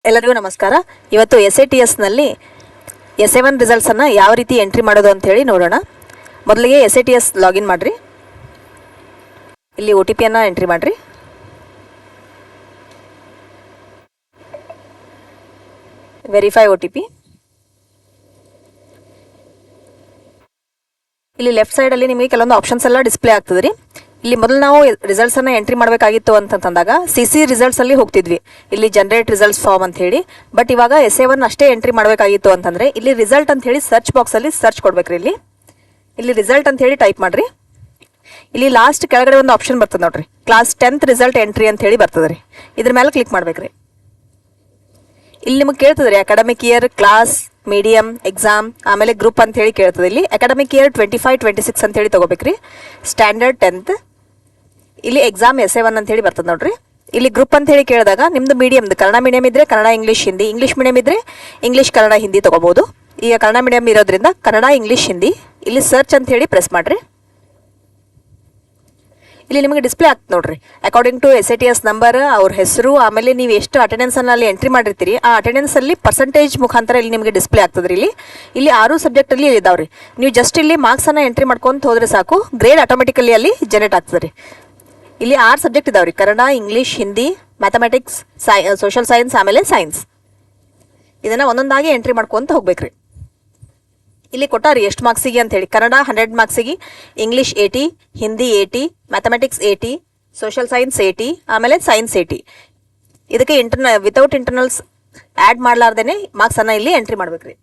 ಎಲ್ಲರಿಗೂ ನಮಸ್ಕಾರ. ಇವತ್ತು SATSನಲ್ಲಿ SA1 ರಿಸಲ್ಟ್ಸನ್ನು ಯಾವ ರೀತಿ ಎಂಟ್ರಿ ಮಾಡೋದು ಅಂಥೇಳಿ ನೋಡೋಣ. ಮೊದಲಿಗೆ SATS ಲಾಗಿನ್ ಮಾಡಿರಿ. ಇಲ್ಲಿ OTPಯನ್ನು ಎಂಟ್ರಿ ಮಾಡಿರಿ. Verify OTP. ಇಲ್ಲಿ ಲೆಫ್ಟ್ ಸೈಡಲ್ಲಿ ನಿಮಗೆ ಕೆಲವೊಂದು ಆಪ್ಷನ್ಸ್ ಎಲ್ಲ ಡಿಸ್ಪ್ಲೇ ಆಗ್ತದೆ ರೀ. ಇಲ್ಲಿ ಮೊದಲು ನಾವು ರಿಸಲ್ಟ್ಸನ್ನು ಎಂಟ್ರಿ ಮಾಡಬೇಕಾಗಿತ್ತು ಅಂತಂದಾಗ CC ರಿಸಲ್ಟ್ಸಲ್ಲಿ ಹೋಗ್ತಿದ್ವಿ. ಇಲ್ಲಿ ಜನರೇಟ್ ರಿಸಲ್ಟ್ಸ್ ಫಾರ್ಮ್ ಅಂತ ಹೇಳಿ. ಬಟ್ ಇವಾಗ SA1 ಅಷ್ಟೇ ಎಂಟ್ರಿ ಮಾಡಬೇಕಾಗಿತ್ತು ಅಂತಂದರೆ ಇಲ್ಲಿ ರಿಸಲ್ಟ್ ಅಂತ ಹೇಳಿ ಸರ್ಚ್ ಬಾಕ್ಸಲ್ಲಿ ಸರ್ಚ್ ಕೊಡ್ಬೇಕ್ರಿ. ಇಲ್ಲಿ ರಿಸಲ್ಟ್ ಅಂತ ಹೇಳಿ ಟೈಪ್ ಮಾಡಿರಿ. ಇಲ್ಲಿ ಲಾಸ್ಟ್ ಕೆಳಗಡೆ ಒಂದು ಆಪ್ಷನ್ ಬರ್ತದೆ ನೋಡ್ರಿ, ಕ್ಲಾಸ್ 10th ರಿಸಲ್ಟ್ ಎಂಟ್ರಿ ಅಂತ ಹೇಳಿ ಬರ್ತದೆ ರೀ. ಇದ್ರ ಮೇಲೆ ಕ್ಲಿಕ್ ಮಾಡ್ಬೇಕ್ರಿ. ಇಲ್ಲಿ ನಿಮಗೆ ಕೇಳ್ತದೆ ರೀ academic year, class, medium, exam, ಆಮೇಲೆ ಗ್ರೂಪ್ ಅಂತ ಹೇಳಿ ಕೇಳ್ತದೆ. ಇಲ್ಲಿ ಅಕಾಡೆಮಿಕ್ ಇಯರ್ 25-26 ಅಂತ ಹೇಳಿ ತೊಗೋಬೇಕ್ರಿ. Standard 10th. ಇಲ್ಲಿ ಎಕ್ಸಾಮ್ SA1 ಅಂತ ಹೇಳಿ ಬರ್ತದೆ ನೋಡ್ರಿ. ಇಲ್ಲಿ ಗ್ರೂಪ್ ಅಂತ ಹೇಳಿ ಕೇಳಿದಾಗ ನಿಮ್ದು ಮೀಡಿಯಮ್ದು ಕನ್ನಡ ಮೀಡಿಯಂ ಇದ್ರೆ Kannada English Hindi, English medium ಇದ್ರೆ ಇಂಗ್ಲೀಷ್ ಕನ್ನಡ ಹಿಂದಿ ತೊಗೋಬೋದು. ಈಗ ಕನ್ನಡ ಮೀಡಿಯಂ ಇರೋದ್ರಿಂದ ಕನ್ನಡ ಇಂಗ್ಲೀಷ್ ಹಿಂದಿ. ಇಲ್ಲಿ ಸರ್ಚ್ ಅಂತ ಹೇಳಿ ಪ್ರೆಸ್ ಮಾಡಿರಿ. ಇಲ್ಲಿ ನಿಮಗೆ ಡಿಸ್ಪ್ಲೇ ಆಗ್ತದೆ ನೋಡ್ರಿ, ಅಕಾರ್ಡಿಂಗ್ ಟು SATS ನಂಬರ್, ಅವ್ರ ಹೆಸರು, ಆಮೇಲೆ ನೀವು ಎಷ್ಟು ಅಟೆಂಡೆನ್ಸನ್ನು ಅಲ್ಲಿ ಎಂಟ್ರಿ ಮಾಡಿರ್ತೀರಿ ಆ ಅಟೆಂಡೆನ್ಸಲ್ಲಿ ಪರ್ಸೆಂಟೇಜ್ ಮುಖಾಂತರ ಇಲ್ಲಿ ನಿಮಗೆ ಡಿಸ್ಪ್ಲೇ ಆಗ್ತದೆ ರೀ. ಇಲ್ಲಿ 6 ಸಬ್ಜೆಕ್ಟಲ್ಲಿ ಇದಾವೆ ರೀ. ನೀವು ಜಸ್ಟ್ ಇಲ್ಲಿ ಮಾರ್ಕ್ಸನ್ನು ಎಂಟ್ರಿ ಮಾಡ್ಕೊಂತ ಹೋದ್ರೆ ಸಾಕು, ಗ್ರೇಡ್ ಆಟೋಮೆಟಿಕಲಿ ಅಲ್ಲಿ ಜನರೇಟ್ ಆಗ್ತದೆ ರೀ. ಇಲ್ಲಿ 6 ಸಬ್ಜೆಕ್ಟ್ ಇದಾವೆ ರೀ, Kannada, English, Hindi, mathematics, social science, ಆಮೇಲೆ ಸೈನ್ಸ್. ಇದನ್ನು ಒಂದೊಂದಾಗಿ ಎಂಟ್ರಿ ಮಾಡ್ಕೊಂತ ಹೋಗ್ಬೇಕ್ರಿ. ಇಲ್ಲಿ ಕೊಟ್ಟಾರಿ ಎಷ್ಟು ಮಾರ್ಕ್ಸಿಗೆ ಅಂತ ಹೇಳಿ. ಕನ್ನಡ 100 ಮಾರ್ಕ್ಸಿಗೆ, English 80, Hindi 80, mathematics 80, social science 80, ಆಮೇಲೆ ಸೈನ್ಸ್ 80. ಇದಕ್ಕೆ ವಿತೌಟ್ ಇಂಟರ್ನಲ್ಸ್ ಆ್ಯಡ್ ಮಾಡಲಾರ್ದೇ ಮಾರ್ಕ್ಸನ್ನು ಇಲ್ಲಿ ಎಂಟ್ರಿ ಮಾಡ್ಬೇಕ್ರಿ.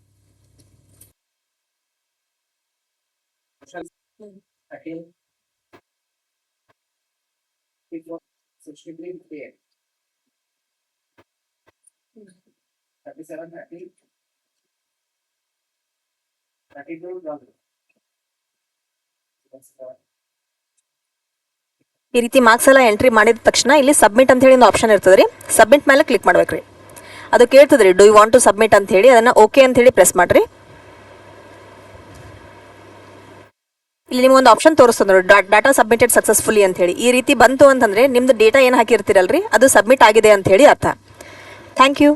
ಈ ರೀತಿ ಮಾರ್ಕ್ಸ್ ಎಲ್ಲ ಎಂಟ್ರಿ ಮಾಡಿದ ತಕ್ಷಣ ಇಲ್ಲಿ ಸಬ್ಮಿಟ್ ಅಂತ ಹೇಳಿ ಒಂದು ಆಪ್ಷನ್ ಇರ್ತದೆ ರೀ. ಸಬ್ಮಿಟ್ ಮೇಲೆ ಕ್ಲಿಕ್ ಮಾಡ್ಬೇಕ್ರಿ. ಅದು ಕೇಳ್ತದೆ ರೀ, do you want to submit ಅಂತ ಹೇಳಿ. ಅದನ್ನು ಓಕೆ ಅಂತ ಹೇಳಿ ಪ್ರೆಸ್ ಮಾಡಿರಿ. ಇಲ್ಲಿ ನಿಮ್ಗೊಂದು ಆಪ್ಷನ್ ತೋರಿಸ್ತದೆ ನೋಡಿ, ಡಾಟಾ ಸಬ್ಮಿಟೆಡ್ ಸಕ್ಸಸ್ಫುಲಿ ಅಂತ ಹೇಳಿ. ಈ ರೀತಿ ಬಂತು ಅಂತಂದರೆ ನಿಮ್ದು ಡೇಟಾ ಏನು ಹಾಕಿರ್ತೀರಲ್ರಿ ಅದು ಸಬ್ಮಿಟ್ ಆಗಿದೆ ಅಂತ ಹೇಳಿ ಅರ್ಥ. Thank you.